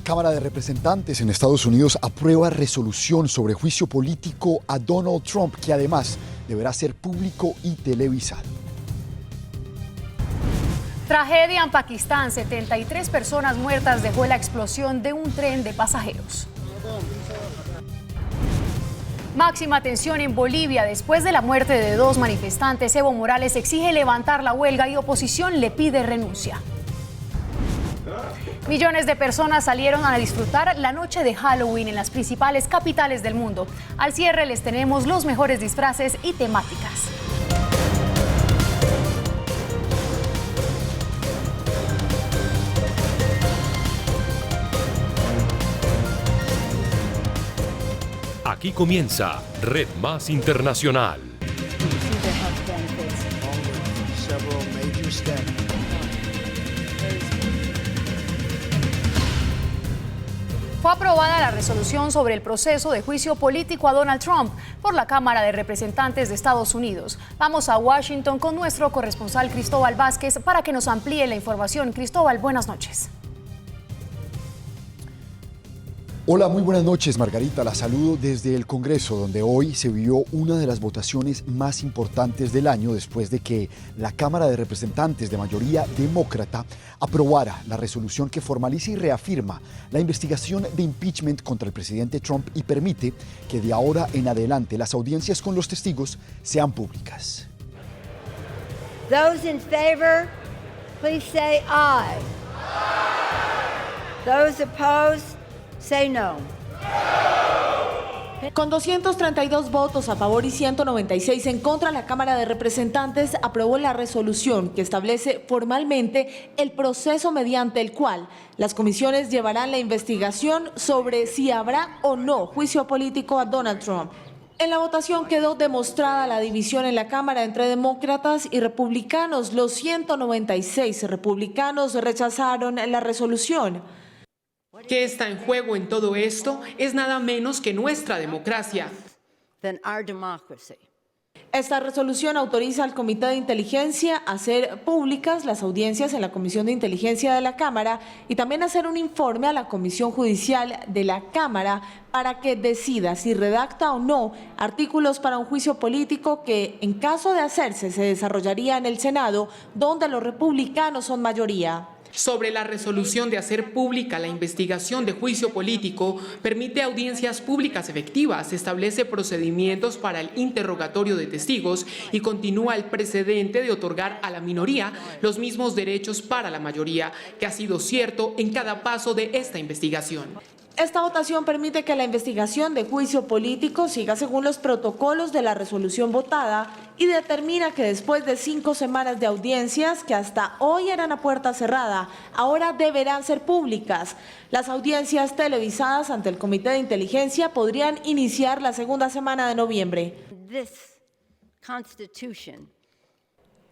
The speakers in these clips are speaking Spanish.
Cámara de Representantes en Estados Unidos aprueba resolución sobre juicio político a Donald Trump, que además deberá ser público y televisado. Tragedia en Pakistán. 73 personas muertas dejó la explosión de un tren de pasajeros. Máxima tensión en Bolivia. Después de la muerte de 2 manifestantes, Evo Morales exige levantar la huelga y oposición le pide renuncia. Millones de personas salieron a disfrutar la noche de Halloween en las principales capitales del mundo. Al cierre les tenemos los mejores disfraces y temáticas. Aquí comienza Red Más Internacional. Fue aprobada la resolución sobre el proceso de juicio político a Donald Trump por la Cámara de Representantes de Estados Unidos. Vamos a Washington con nuestro corresponsal Cristóbal Vázquez para que nos amplíe la información. Cristóbal, buenas noches. Hola, muy buenas noches, Margarita. La saludo desde el Congreso, donde hoy se vivió una de las votaciones más importantes del año después de que la Cámara de Representantes de mayoría demócrata aprobara la resolución que formaliza y reafirma la investigación de impeachment contra el presidente Trump y permite que de ahora en adelante las audiencias con los testigos sean públicas. Those in favor, please say aye. Those opposed, say no. Con 232 votos a favor y 196 en contra, la Cámara de Representantes aprobó la resolución que establece formalmente el proceso mediante el cual las comisiones llevarán la investigación sobre si habrá o no juicio político a Donald Trump. En la votación quedó demostrada la división en la Cámara entre demócratas y republicanos. Los 196 republicanos rechazaron la resolución. ¿Qué está en juego en todo esto? Es nada menos que nuestra democracia. Esta resolución autoriza al Comité de Inteligencia a hacer públicas las audiencias en la Comisión de Inteligencia de la Cámara y también hacer un informe a la Comisión Judicial de la Cámara para que decida si redacta o no artículos para un juicio político que, en caso de hacerse, se desarrollaría en el Senado, donde los republicanos son mayoría. Sobre la resolución de hacer pública la investigación de juicio político, permite audiencias públicas efectivas, establece procedimientos para el interrogatorio de testigos y continúa el precedente de otorgar a la minoría los mismos derechos para la mayoría, que ha sido cierto en cada paso de esta investigación. Esta votación permite que la investigación de juicio político siga según los protocolos de la resolución votada y determina que después de 5 semanas de audiencias, que hasta hoy eran a puerta cerrada, ahora deberán ser públicas. Las audiencias televisadas ante el Comité de Inteligencia podrían iniciar la segunda semana de noviembre.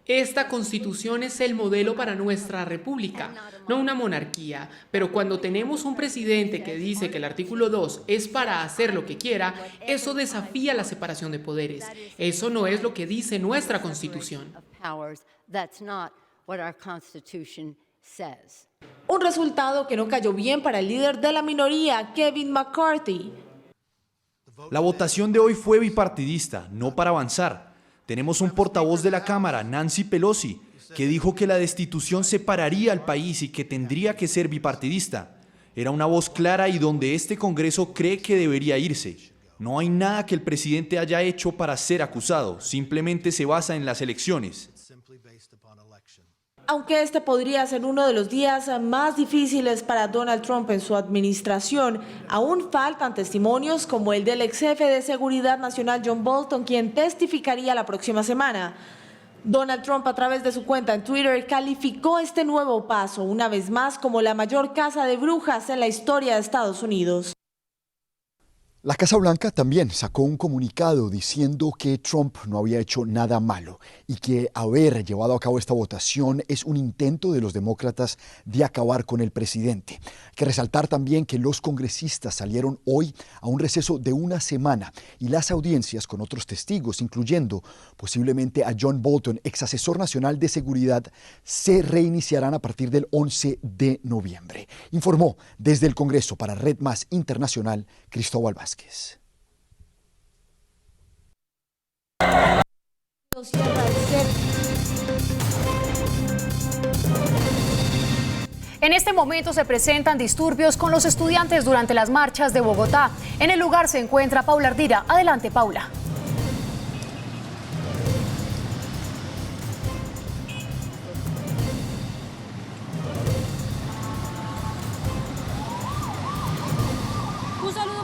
Esta Constitución es el modelo para nuestra república, no una monarquía, pero cuando tenemos un presidente que dice que el artículo 2 es para hacer lo que quiera, eso desafía la separación de poderes. Eso no es lo que dice nuestra Constitución. Un resultado que no cayó bien para el líder de la minoría, Kevin McCarthy. La votación de hoy fue bipartidista, no para avanzar. Tenemos un portavoz de la Cámara, Nancy Pelosi, que dijo que la destitución separaría al país y que tendría que ser bipartidista. Era una voz clara y donde este Congreso cree que debería irse. No hay nada que el presidente haya hecho para ser acusado, simplemente se basa en las elecciones. Aunque este podría ser uno de los días más difíciles para Donald Trump en su administración, aún faltan testimonios como el del ex jefe de Seguridad Nacional John Bolton, quien testificaría la próxima semana. Donald Trump, a través de su cuenta en Twitter, calificó este nuevo paso una vez más como la mayor caza de brujas en la historia de Estados Unidos. La Casa Blanca también sacó un comunicado diciendo que Trump no había hecho nada malo y que haber llevado a cabo esta votación es un intento de los demócratas de acabar con el presidente. Hay que resaltar también que los congresistas salieron hoy a un receso de una semana y las audiencias con otros testigos, incluyendo posiblemente a John Bolton, ex asesor nacional de seguridad, se reiniciarán a partir del 11 de noviembre. Informó desde el Congreso para Red Más Internacional, Cristóbal Vázquez. En este momento se presentan disturbios con los estudiantes durante las marchas de Bogotá. En el lugar se encuentra Paula Ardira. Adelante, Paula.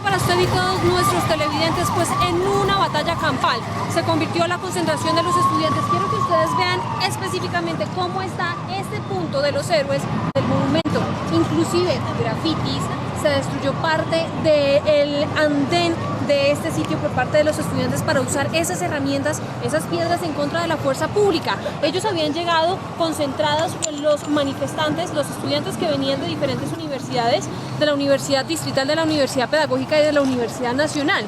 Para usted y todos nuestros televidentes, pues en una batalla campal se convirtió la concentración de los estudiantes. Quiero que ustedes vean específicamente cómo está este punto de los héroes del monumento. Inclusive grafitis, se destruyó parte del andén de este sitio por parte de los estudiantes para usar esas herramientas, esas piedras en contra de la fuerza pública. Ellos habían llegado concentrados los manifestantes, los estudiantes que venían de diferentes universidades, de la Universidad Distrital, de la Universidad Pedagógica y de la Universidad Nacional.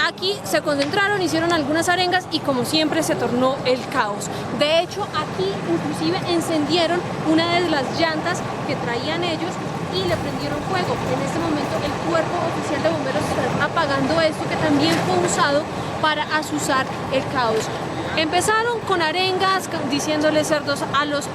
Aquí se concentraron, hicieron algunas arengas y como siempre se tornó el caos. De hecho, aquí inclusive encendieron una de las llantas que traían ellos y le prendieron fuego. En este momento el cuerpo oficial de bomberos está apagando esto que también fue usado para azuzar el caos. Empezaron con arengas diciéndole cerdos a los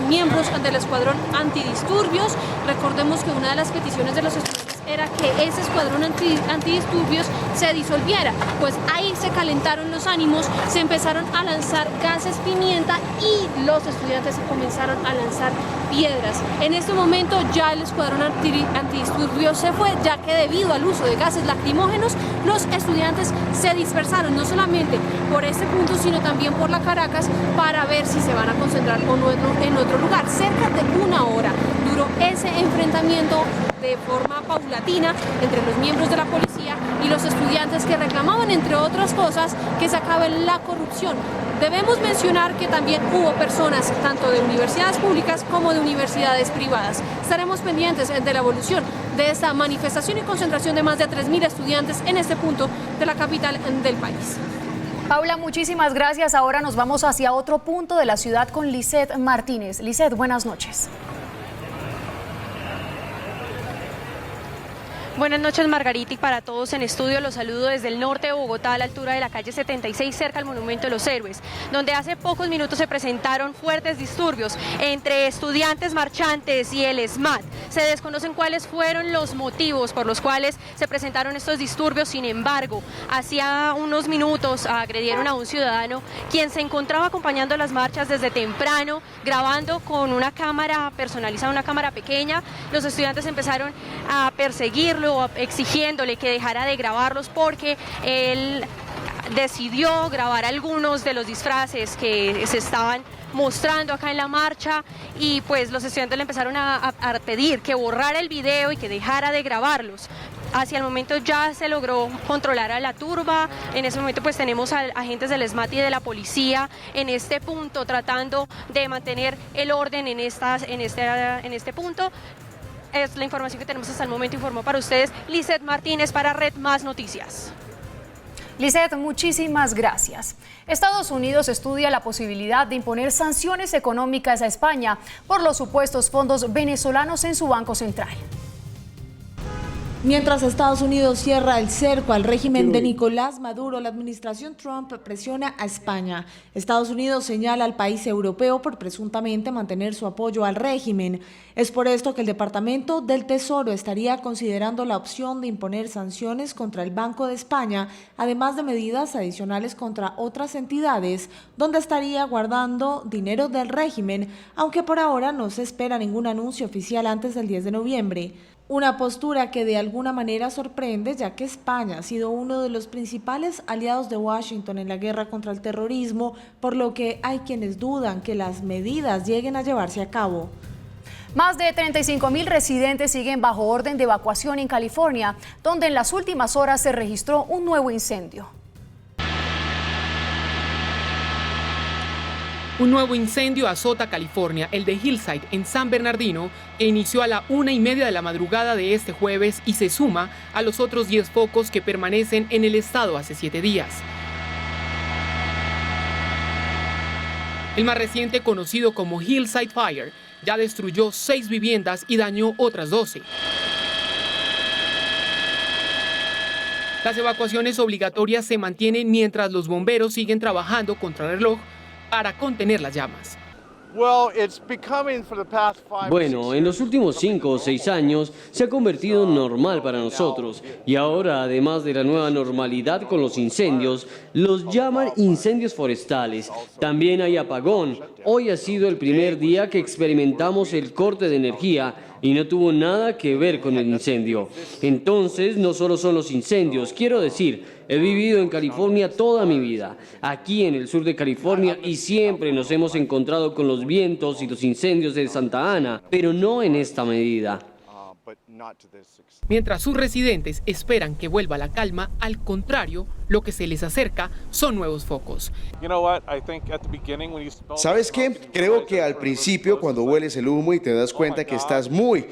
miembros del escuadrón antidisturbios. Recordemos que una de las peticiones de los estudiantes era que ese escuadrón antidisturbios se disolviera, pues ahí se calentaron los ánimos, se empezaron a lanzar gases pimienta y los estudiantes comenzaron a lanzar piedras. En este momento ya el escuadrón antidisturbios se fue, ya que debido al uso de gases lacrimógenos los estudiantes se dispersaron, no solamente por este punto sino también por la Caracas, para ver si se van a concentrar o no en otro lugar. Cerca de una hora duró ese enfrentamiento de forma paulatina entre los miembros de la policía y los estudiantes que reclamaban, entre otras cosas, que se acabe la corrupción. Debemos mencionar que también hubo personas tanto de universidades públicas como de universidades privadas. Estaremos pendientes de la evolución de esta manifestación y concentración de más de 3.000 estudiantes en este punto de la capital del país. Paula, muchísimas gracias. Ahora nos vamos hacia otro punto de la ciudad con Lisette Martínez. Lisette, buenas noches. Buenas noches, Margarita, y para todos en estudio los saludo desde el norte de Bogotá, a la altura de la calle 76, cerca al Monumento de los Héroes, donde hace pocos minutos se presentaron fuertes disturbios entre estudiantes marchantes y el SMAT. Se desconocen cuáles fueron los motivos por los cuales se presentaron estos disturbios. Sin embargo, hacía unos minutos agredieron a un ciudadano quien se encontraba acompañando las marchas desde temprano, grabando con una cámara personalizada, una cámara pequeña. Los estudiantes empezaron a perseguirlo, exigiéndole que dejara de grabarlos porque él decidió grabar algunos de los disfraces que se estaban mostrando acá en la marcha, y pues los estudiantes le empezaron a pedir que borrara el video y que dejara de grabarlos. Hacia el momento ya se logró controlar a la turba. En ese momento pues tenemos a agentes del SMAT y de la policía en este punto tratando de mantener el orden en este punto. Es la información que tenemos hasta el momento. Informó para ustedes Lisette Martínez para Red Más Noticias. Lisette, muchísimas gracias. Estados Unidos estudia la posibilidad de imponer sanciones económicas a España por los supuestos fondos venezolanos en su Banco Central. Mientras Estados Unidos cierra el cerco al régimen de Nicolás Maduro, la administración Trump presiona a España. Estados Unidos señala al país europeo por presuntamente mantener su apoyo al régimen. Es por esto que el Departamento del Tesoro estaría considerando la opción de imponer sanciones contra el Banco de España, además de medidas adicionales contra otras entidades, donde estaría guardando dinero del régimen, aunque por ahora no se espera ningún anuncio oficial antes del 10 de noviembre. Una postura que de alguna manera sorprende, ya que España ha sido uno de los principales aliados de Washington en la guerra contra el terrorismo, por lo que hay quienes dudan que las medidas lleguen a llevarse a cabo. Más de 35.000 residentes siguen bajo orden de evacuación en California, donde en las últimas horas se registró un nuevo incendio. Un nuevo incendio azota California, el de Hillside en San Bernardino, que inició a la 1:30 de la madrugada de este jueves y se suma a los otros 10 focos que permanecen en el estado hace 7 días. El más reciente, conocido como Hillside Fire, ya destruyó 6 viviendas y dañó otras 12. Las evacuaciones obligatorias se mantienen mientras los bomberos siguen trabajando contrarreloj para contener las llamas. Bueno, en los últimos 5 o 6 años se ha convertido en normal para nosotros y ahora, además de la nueva normalidad con los incendios, los llaman incendios forestales. También hay apagón. Hoy ha sido el primer día que experimentamos el corte de energía y no tuvo nada que ver con el incendio. Entonces, no solo son los incendios, quiero decir, he vivido en California toda mi vida, aquí en el sur de California, y siempre nos hemos encontrado con los vientos y los incendios de Santa Ana, pero no en esta medida. Mientras sus residentes esperan que vuelva la calma, al contrario, lo que se les acerca son nuevos focos. ¿Sabes qué? Creo que al principio, cuando hueles el humo y te das cuenta que estás muy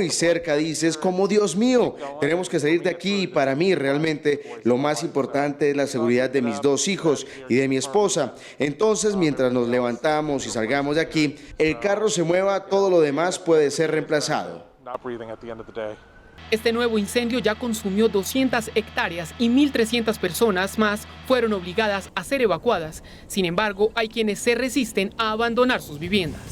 cerca, dices como Dios mío, tenemos que salir de aquí, y para mí realmente lo más importante es la seguridad de mis 2 hijos y de mi esposa. Entonces, mientras nos levantamos y salgamos de aquí, el carro se mueva, todo lo demás puede ser reemplazado. Este nuevo incendio ya consumió 200 hectáreas y 1.300 personas más fueron obligadas a ser evacuadas. Sin embargo, hay quienes se resisten a abandonar sus viviendas.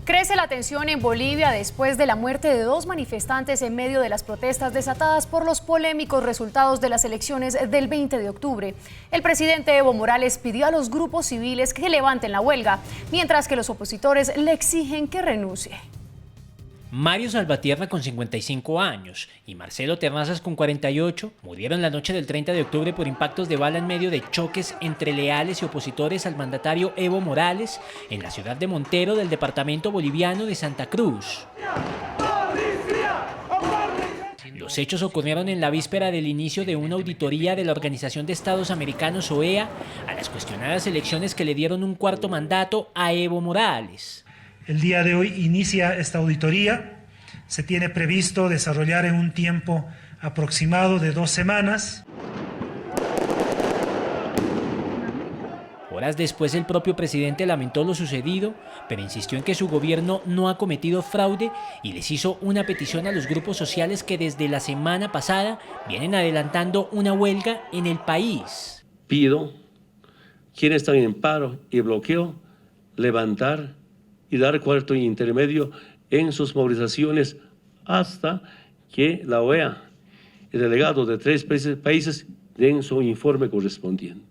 Crece la tensión en Bolivia después de la muerte de 2 manifestantes en medio de las protestas desatadas por los polémicos resultados de las elecciones del 20 de octubre. El presidente Evo Morales pidió a los grupos civiles que levanten la huelga, mientras que los opositores le exigen que renuncie. Mario Salvatierra, con 55 años, y Marcelo Terrazas, con 48, murieron la noche del 30 de octubre por impactos de bala en medio de choques entre leales y opositores al mandatario Evo Morales en la ciudad de Montero del departamento boliviano de Santa Cruz. Los hechos ocurrieron en la víspera del inicio de una auditoría de la Organización de Estados Americanos, OEA, a las cuestionadas elecciones que le dieron un 4º mandato a Evo Morales. El día de hoy inicia esta auditoría. Se tiene previsto desarrollar en un tiempo aproximado de 2 semanas. Horas después, el propio presidente lamentó lo sucedido, pero insistió en que su gobierno no ha cometido fraude y les hizo una petición a los grupos sociales que desde la semana pasada vienen adelantando una huelga en el país. Pido, quienes están en paro y bloqueo, levantar y dar cuarto intermedio en sus movilizaciones hasta que la OEA y delegados de 3 países den su informe correspondiente.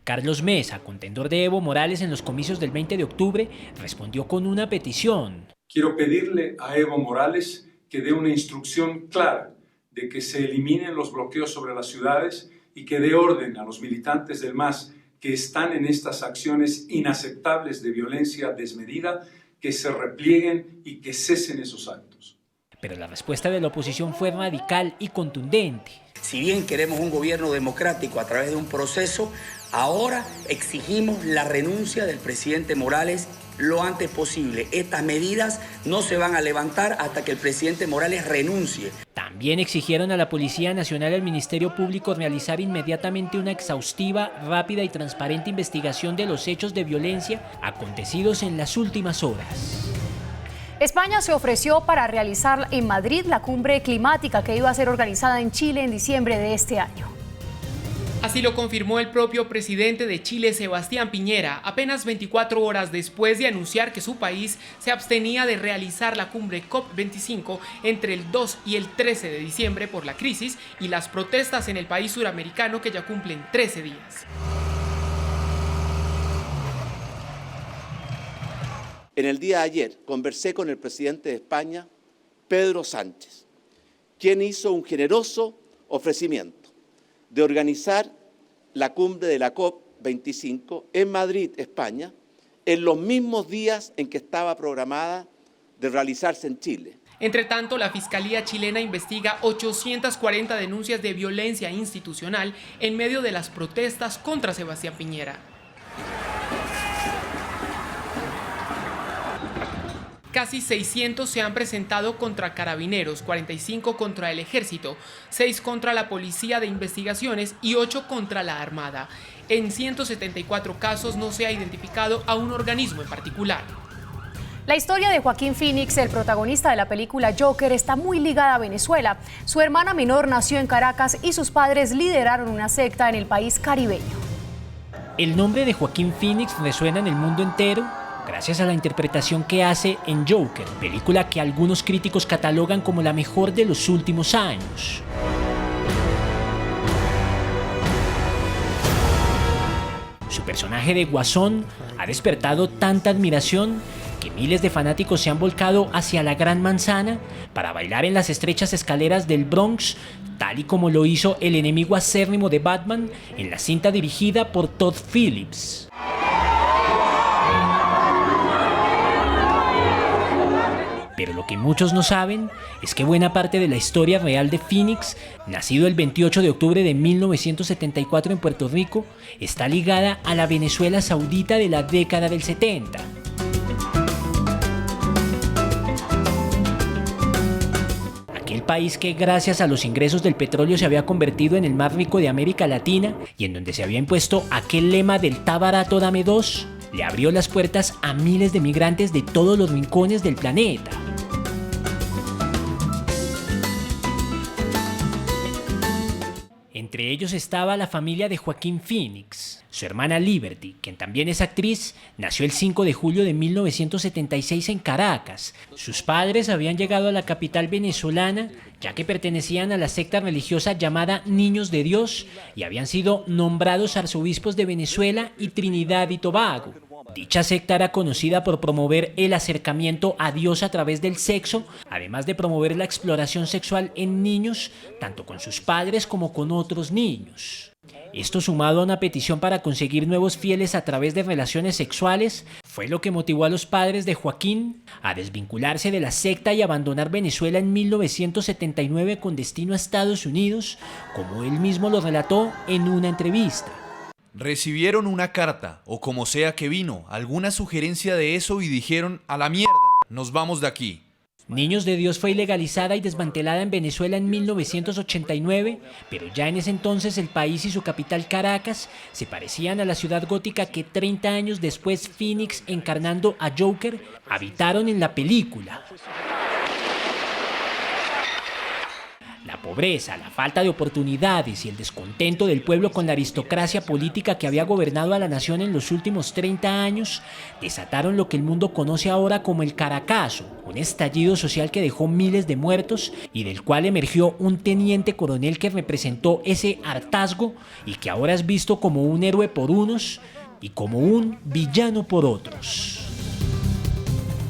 Carlos Mesa, contendor de Evo Morales en los comicios del 20 de octubre, respondió con una petición. Quiero pedirle a Evo Morales que dé una instrucción clara de que se eliminen los bloqueos sobre las ciudades y que dé orden a los militantes del MAS que están en estas acciones inaceptables de violencia desmedida, que se replieguen y que cesen esos actos. Pero la respuesta de la oposición fue radical y contundente. Si bien queremos un gobierno democrático a través de un proceso, ahora exigimos la renuncia del presidente Morales lo antes posible. Estas medidas no se van a levantar hasta que el presidente Morales renuncie. También exigieron a la Policía Nacional y al Ministerio Público realizar inmediatamente una exhaustiva, rápida y transparente investigación de los hechos de violencia acontecidos en las últimas horas. España se ofreció para realizar en Madrid la cumbre climática que iba a ser organizada en Chile en diciembre de este año. Así lo confirmó el propio presidente de Chile, Sebastián Piñera, apenas 24 horas después de anunciar que su país se abstenía de realizar la cumbre COP25 entre el 2 y el 13 de diciembre por la crisis y las protestas en el país suramericano que ya cumplen 13 días. En el día de ayer conversé con el presidente de España, Pedro Sánchez, quien hizo un generoso ofrecimiento de organizar la cumbre de la COP25 en Madrid, España, en los mismos días en que estaba programada de realizarse en Chile. Entre tanto, la Fiscalía chilena investiga 840 denuncias de violencia institucional en medio de las protestas contra Sebastián Piñera. Casi 600 se han presentado contra carabineros, 45 contra el ejército, 6 contra la policía de investigaciones y 8 contra la armada. En 174 casos no se ha identificado a un organismo en particular. La historia de Joaquín Phoenix, el protagonista de la película Joker, está muy ligada a Venezuela. Su hermana menor nació en Caracas y sus padres lideraron una secta en el país caribeño. El nombre de Joaquín Phoenix resuena en el mundo entero gracias a la interpretación que hace en Joker, película que algunos críticos catalogan como la mejor de los últimos años. Su personaje de Guasón ha despertado tanta admiración que miles de fanáticos se han volcado hacia la Gran Manzana para bailar en las estrechas escaleras del Bronx, tal y como lo hizo el enemigo acérrimo de Batman en la cinta dirigida por Todd Phillips. Pero lo que muchos no saben es que buena parte de la historia real de Phoenix, nacido el 28 de octubre de 1974 en Puerto Rico, está ligada a la Venezuela saudita de la década del 70. Aquel país que gracias a los ingresos del petróleo se había convertido en el más rico de América Latina y en donde se había impuesto aquel lema del "Tá barato, dame dos", le abrió las puertas a miles de migrantes de todos los rincones del planeta. Entre ellos estaba la familia de Joaquín Phoenix. Su hermana Liberty, quien también es actriz, nació el 5 de julio de 1976 en Caracas. Sus padres habían llegado a la capital venezolana ya que pertenecían a la secta religiosa llamada Niños de Dios y habían sido nombrados arzobispos de Venezuela y Trinidad y Tobago. Dicha secta era conocida por promover el acercamiento a Dios a través del sexo, además de promover la exploración sexual en niños, tanto con sus padres como con otros niños. Esto, sumado a una petición para conseguir nuevos fieles a través de relaciones sexuales, fue lo que motivó a los padres de Joaquín a desvincularse de la secta y abandonar Venezuela en 1979 con destino a Estados Unidos, como él mismo lo relató en una entrevista. Recibieron una carta, o como sea que vino, alguna sugerencia de eso y dijeron: a la mierda, nos vamos de aquí. Niños de Dios fue ilegalizada y desmantelada en Venezuela en 1989, pero ya en ese entonces el país y su capital Caracas se parecían a la ciudad gótica que 30 años después Phoenix, encarnando a Joker, habitaron en la película. La pobreza, la falta de oportunidades y el descontento del pueblo con la aristocracia política que había gobernado a la nación en los últimos 30 años desataron lo que el mundo conoce ahora como el Caracazo, un estallido social que dejó miles de muertos y del cual emergió un teniente coronel que representó ese hartazgo y que ahora es visto como un héroe por unos y como un villano por otros.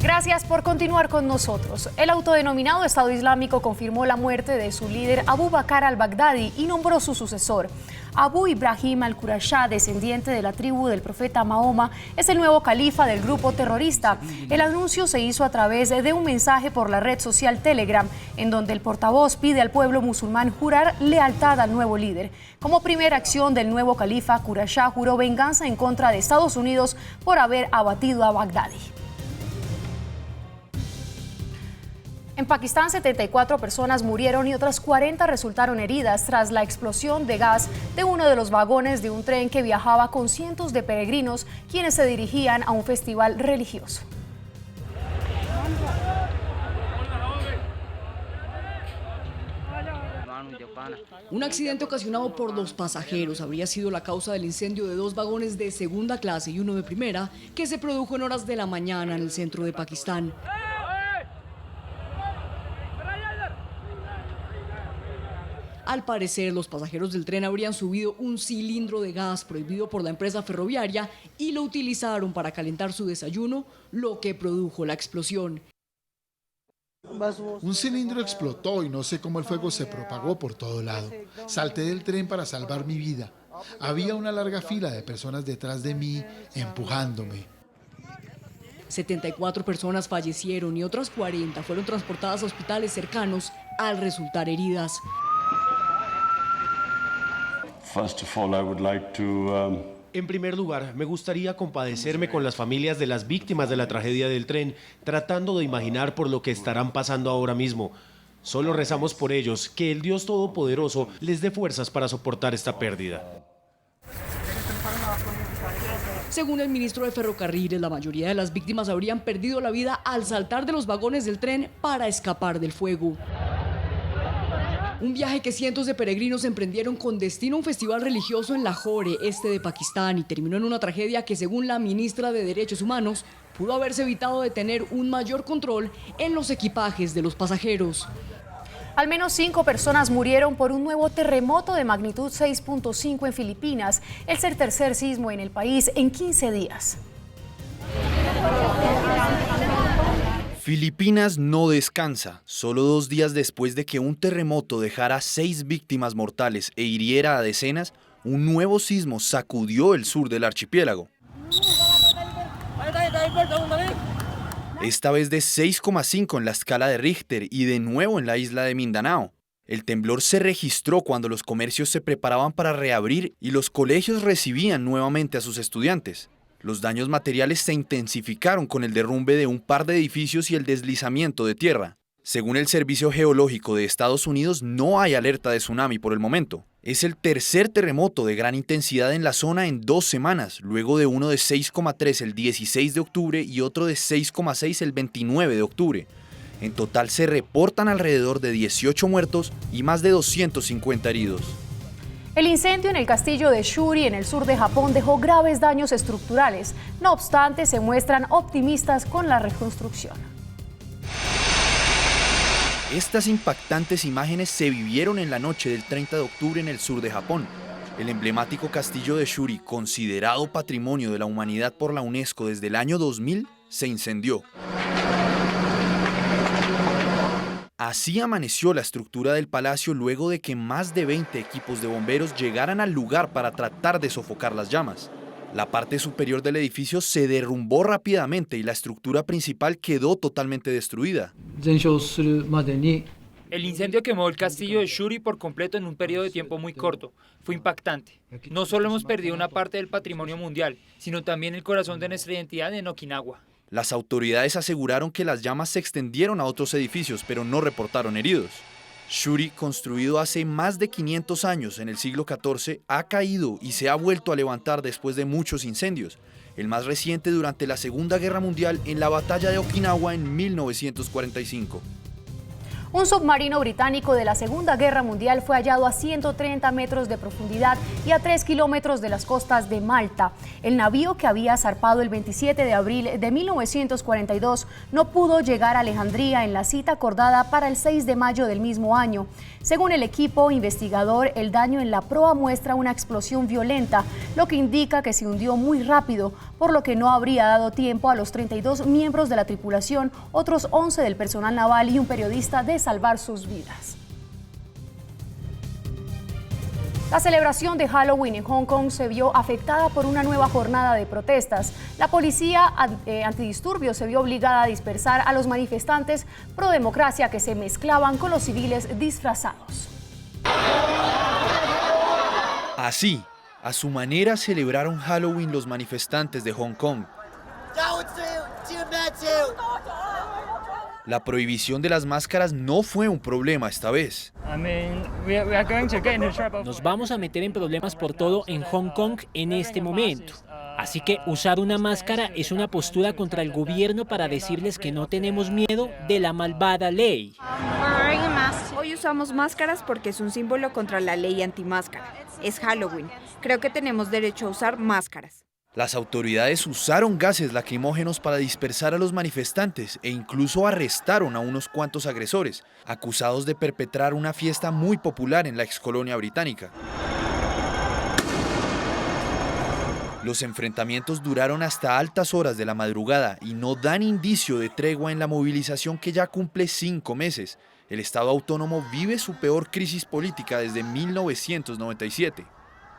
Gracias por continuar con nosotros. El autodenominado Estado Islámico confirmó la muerte de su líder Abu Bakr al-Baghdadi y nombró su sucesor. Abu Ibrahim al-Qurashá, descendiente de la tribu del profeta Mahoma, es el nuevo califa del grupo terrorista. El anuncio se hizo a través de un mensaje por la red social Telegram, en donde el portavoz pide al pueblo musulmán jurar lealtad al nuevo líder. Como primera acción del nuevo califa, Qurashá juró venganza en contra de Estados Unidos por haber abatido a Baghdadi. En Pakistán, 74 personas murieron y otras 40 resultaron heridas tras la explosión de gas de uno de los vagones de un tren que viajaba con cientos de peregrinos quienes se dirigían a un festival religioso. Un accidente ocasionado por los pasajeros habría sido la causa del incendio de 2 vagones de segunda clase y uno de primera que se produjo en horas de la mañana en el centro de Pakistán. Al parecer, los pasajeros del tren habrían subido un cilindro de gas prohibido por la empresa ferroviaria y lo utilizaron para calentar su desayuno, lo que produjo la explosión. Un cilindro explotó y no sé cómo el fuego se propagó por todo lado. Salté del tren para salvar mi vida. Había una larga fila de personas detrás de mí empujándome. 74 personas fallecieron y otras 40 fueron transportadas a hospitales cercanos al resultar heridas. En primer lugar, me gustaría compadecerme con las familias de las víctimas de la tragedia del tren, tratando de imaginar por lo que estarán pasando ahora mismo. Solo rezamos por ellos, que el Dios Todopoderoso les dé fuerzas para soportar esta pérdida. Según el ministro de Ferrocarriles, la mayoría de las víctimas habrían perdido la vida al saltar de los vagones del tren para escapar del fuego. Un viaje que cientos de peregrinos emprendieron con destino a un festival religioso en Lahore, este de Pakistán, y terminó en una tragedia que, según la ministra de Derechos Humanos, pudo haberse evitado de tener un mayor control en los equipajes de los pasajeros. Al menos 5 personas murieron por un nuevo terremoto de magnitud 6.5 en Filipinas, el tercer sismo en el país en 15 días. Filipinas no descansa. Solo 2 días después de que un terremoto dejara 6 víctimas mortales e hiriera a decenas, un nuevo sismo sacudió el sur del archipiélago. Esta vez de 6,5 en la escala de Richter y de nuevo en la isla de Mindanao. El temblor se registró cuando los comercios se preparaban para reabrir y los colegios recibían nuevamente a sus estudiantes. Los daños materiales se intensificaron con el derrumbe de un par de edificios y el deslizamiento de tierra. Según el Servicio Geológico de Estados Unidos, no hay alerta de tsunami por el momento. Es el tercer terremoto de gran intensidad en la zona en 2 semanas, luego de uno de 6,3 el 16 de octubre y otro de 6,6 el 29 de octubre. En total se reportan alrededor de 18 muertos y más de 250 heridos. El incendio en el castillo de Shuri, en el sur de Japón, dejó graves daños estructurales. No obstante, se muestran optimistas con la reconstrucción. Estas impactantes imágenes se vivieron en la noche del 30 de octubre en el sur de Japón. El emblemático castillo de Shuri, considerado Patrimonio de la Humanidad por la UNESCO desde el año 2000, se incendió. Así amaneció la estructura del palacio luego de que más de 20 equipos de bomberos llegaran al lugar para tratar de sofocar las llamas. La parte superior del edificio se derrumbó rápidamente y la estructura principal quedó totalmente destruida. El incendio quemó el castillo de Shuri por completo en un periodo de tiempo muy corto. Fue impactante. No solo hemos perdido una parte del patrimonio mundial, sino también el corazón de nuestra identidad en Okinawa. Las autoridades aseguraron que las llamas se extendieron a otros edificios, pero no reportaron heridos. Shuri, construido hace más de 500 años en el siglo XIV, ha caído y se ha vuelto a levantar después de muchos incendios. El más reciente durante la Segunda Guerra Mundial en la batalla de Okinawa en 1945. Un submarino británico de la Segunda Guerra Mundial fue hallado a 130 metros de profundidad y a 3 kilómetros de las costas de Malta. El navío, que había zarpado el 27 de abril de 1942, no pudo llegar a Alejandría en la cita acordada para el 6 de mayo del mismo año. Según el equipo investigador, el daño en la proa muestra una explosión violenta, lo que indica que se hundió muy rápido, por lo que no habría dado tiempo a los 32 miembros de la tripulación, otros 11 del personal naval y un periodista de salvar sus vidas. La celebración de Halloween en Hong Kong se vio afectada por una nueva jornada de protestas. La policía antidisturbios se vio obligada a dispersar a los manifestantes pro democracia que se mezclaban con los civiles disfrazados. Así, a su manera celebraron Halloween los manifestantes de Hong Kong. La prohibición de las máscaras no fue un problema esta vez. Nos vamos a meter en problemas por todo en Hong Kong en este momento. Así que usar una máscara es una postura contra el gobierno para decirles que no tenemos miedo de la malvada ley. Hoy usamos máscaras porque es un símbolo contra la ley antimáscara. Es Halloween. Creo que tenemos derecho a usar máscaras. Las autoridades usaron gases lacrimógenos para dispersar a los manifestantes e incluso arrestaron a unos cuantos agresores, acusados de perpetrar una fiesta muy popular en la excolonia británica. Los enfrentamientos duraron hasta altas horas de la madrugada y no dan indicio de tregua en la movilización que ya cumple 5 meses. El Estado autónomo vive su peor crisis política desde 1997.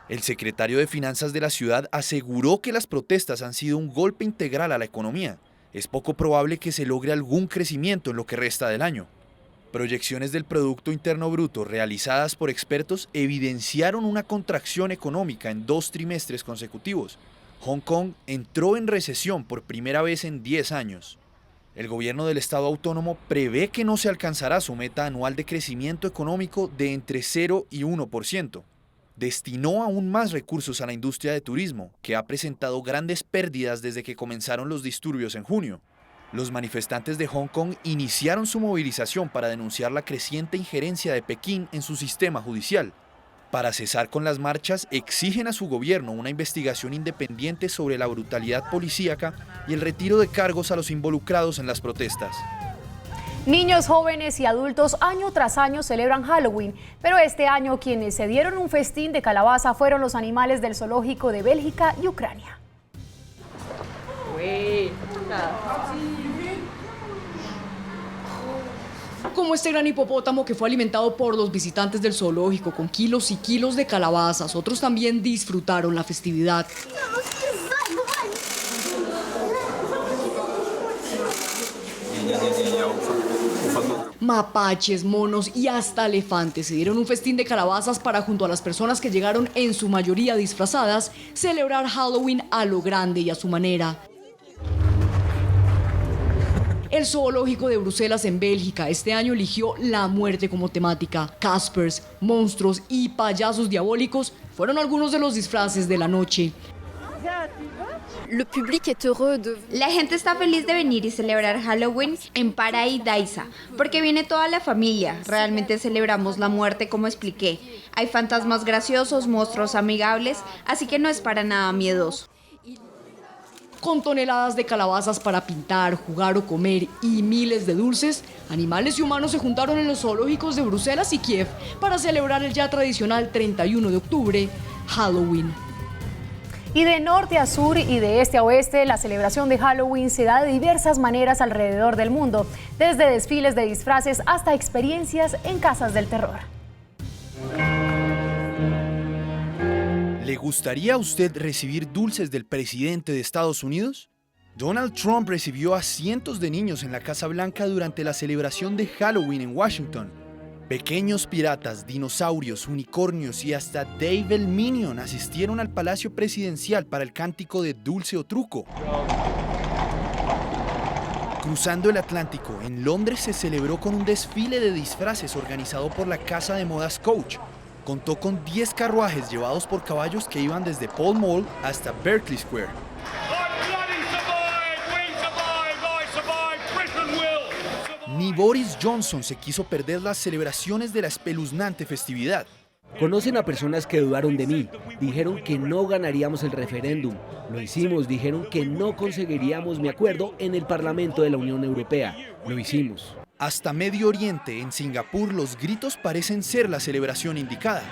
El secretario de Finanzas de la ciudad aseguró que las protestas han sido un golpe integral a la economía. es poco probable que se logre algún crecimiento en lo que resta del año. Proyecciones del Producto Interno Bruto realizadas por expertos evidenciaron una contracción económica en 2 trimestres consecutivos. Hong Kong entró en recesión por primera vez en 10 años. El gobierno del estado autónomo prevé que no se alcanzará su meta anual de crecimiento económico de entre 0 y 1%. Destinó aún más recursos a la industria de turismo, que ha presentado grandes pérdidas desde que comenzaron los disturbios en junio. Los manifestantes de Hong Kong iniciaron su movilización para denunciar la creciente injerencia de Pekín en su sistema judicial. Para cesar con las marchas, exigen a su gobierno una investigación independiente sobre la brutalidad policíaca y el retiro de cargos a los involucrados en las protestas. Niños, jóvenes y adultos año tras año celebran Halloween, pero este año quienes se dieron un festín de calabaza fueron los animales del zoológico de Bélgica y Ucrania. Como este gran hipopótamo que fue alimentado por los visitantes del zoológico con kilos y kilos de calabazas, otros también disfrutaron la festividad. Mapaches, monos y hasta elefantes se dieron un festín de calabazas para, junto a las personas que llegaron en su mayoría disfrazadas, celebrar Halloween a lo grande y a su manera. El zoológico de Bruselas en Bélgica este año eligió la muerte como temática. Caspers, monstruos y payasos diabólicos fueron algunos de los disfraces de la noche. La gente está feliz de venir y celebrar Halloween en Paradise, porque viene toda la familia. Realmente celebramos la muerte, como expliqué. Hay fantasmas graciosos, monstruos amigables, así que no es para nada miedoso. Con toneladas de calabazas para pintar, jugar o comer y miles de dulces, animales y humanos se juntaron en los zoológicos de Bruselas y Kiev para celebrar el ya tradicional 31 de octubre, Halloween. Y de norte a sur y de este a oeste, la celebración de Halloween se da de diversas maneras alrededor del mundo, desde desfiles de disfraces hasta experiencias en casas del terror. ¿Le gustaría a usted recibir dulces del presidente de Estados Unidos? Donald Trump recibió a cientos de niños en la Casa Blanca durante la celebración de Halloween en Washington. Pequeños piratas, dinosaurios, unicornios y hasta Dave el Minion asistieron al Palacio Presidencial para el cántico de Dulce o Truco. Cruzando el Atlántico, en Londres se celebró con un desfile de disfraces organizado por la casa de modas Coach. Contó con 10 carruajes llevados por caballos que iban desde Pall Mall hasta Berkeley Square. Ni Boris Johnson se quiso perder las celebraciones de la espeluznante festividad. Conocen a personas que dudaron de mí, dijeron que no ganaríamos el referéndum, lo hicimos, dijeron que no conseguiríamos mi acuerdo en el Parlamento de la Unión Europea, lo hicimos. Hasta Medio Oriente, en Singapur, los gritos parecen ser la celebración indicada.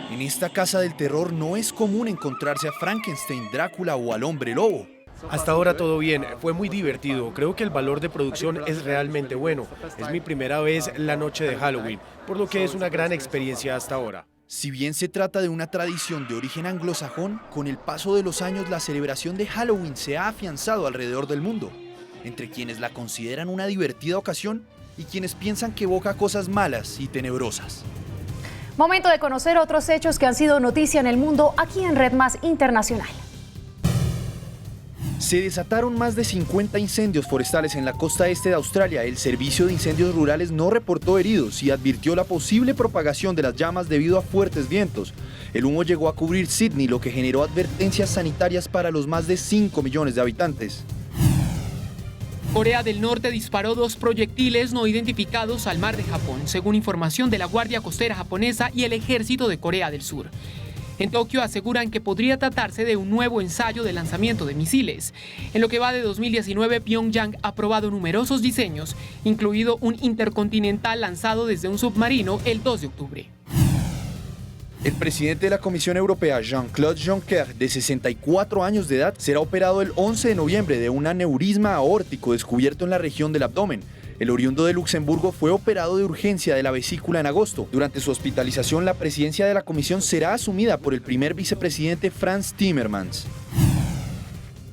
En esta casa del terror no es común encontrarse a Frankenstein, Drácula o al hombre lobo. Hasta ahora todo bien, fue muy divertido, creo que el valor de producción es realmente bueno. Es mi primera vez la noche de Halloween, por lo que es una gran experiencia hasta ahora. Si bien se trata de una tradición de origen anglosajón, con el paso de los años la celebración de Halloween se ha afianzado alrededor del mundo, entre quienes la consideran una divertida ocasión y quienes piensan que evoca cosas malas y tenebrosas. Momento de conocer otros hechos que han sido noticia en el mundo aquí en Red Más Internacional. Se desataron más de 50 incendios forestales en la costa este de Australia. El Servicio de Incendios Rurales no reportó heridos y advirtió la posible propagación de las llamas debido a fuertes vientos. El humo llegó a cubrir Sydney, lo que generó advertencias sanitarias para los más de 5 millones de habitantes. Corea del Norte disparó 2 proyectiles no identificados al mar de Japón, según información de la Guardia Costera japonesa y el Ejército de Corea del Sur. En Tokio aseguran que podría tratarse de un nuevo ensayo de lanzamiento de misiles. En lo que va de 2019, Pyongyang ha probado numerosos diseños, incluido un intercontinental lanzado desde un submarino el 2 de octubre. El presidente de la Comisión Europea, Jean-Claude Juncker, de 64 años de edad, será operado el 11 de noviembre de un aneurisma aórtico descubierto en la región del abdomen. El oriundo de Luxemburgo fue operado de urgencia de la vesícula en agosto. Durante su hospitalización, la presidencia de la comisión será asumida por el primer vicepresidente Frans Timmermans.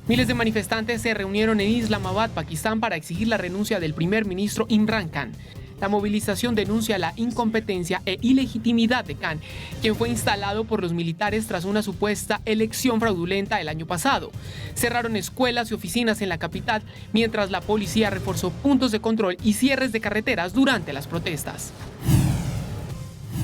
Miles de manifestantes se reunieron en Islamabad, Pakistán, para exigir la renuncia del primer ministro Imran Khan. La movilización denuncia la incompetencia e ilegitimidad de Khan, quien fue instalado por los militares tras una supuesta elección fraudulenta el año pasado. Cerraron escuelas y oficinas en la capital, mientras la policía reforzó puntos de control y cierres de carreteras durante las protestas.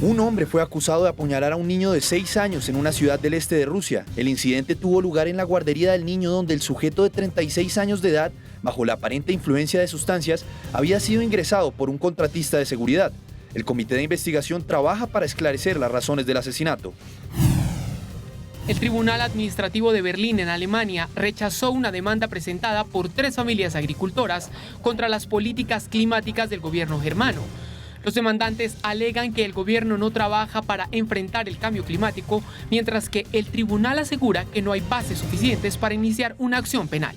Un hombre fue acusado de apuñalar a un niño de 6 años en una ciudad del este de Rusia. El incidente tuvo lugar en la guardería del niño, donde el sujeto de 36 años de edad, bajo la aparente influencia de sustancias, había sido ingresado por un contratista de seguridad. El comité de investigación trabaja para esclarecer las razones del asesinato. El Tribunal Administrativo de Berlín, en Alemania, rechazó una demanda presentada por 3 familias agricultoras contra las políticas climáticas del gobierno germano. Los demandantes alegan que el gobierno no trabaja para enfrentar el cambio climático, mientras que el tribunal asegura que no hay bases suficientes para iniciar una acción penal.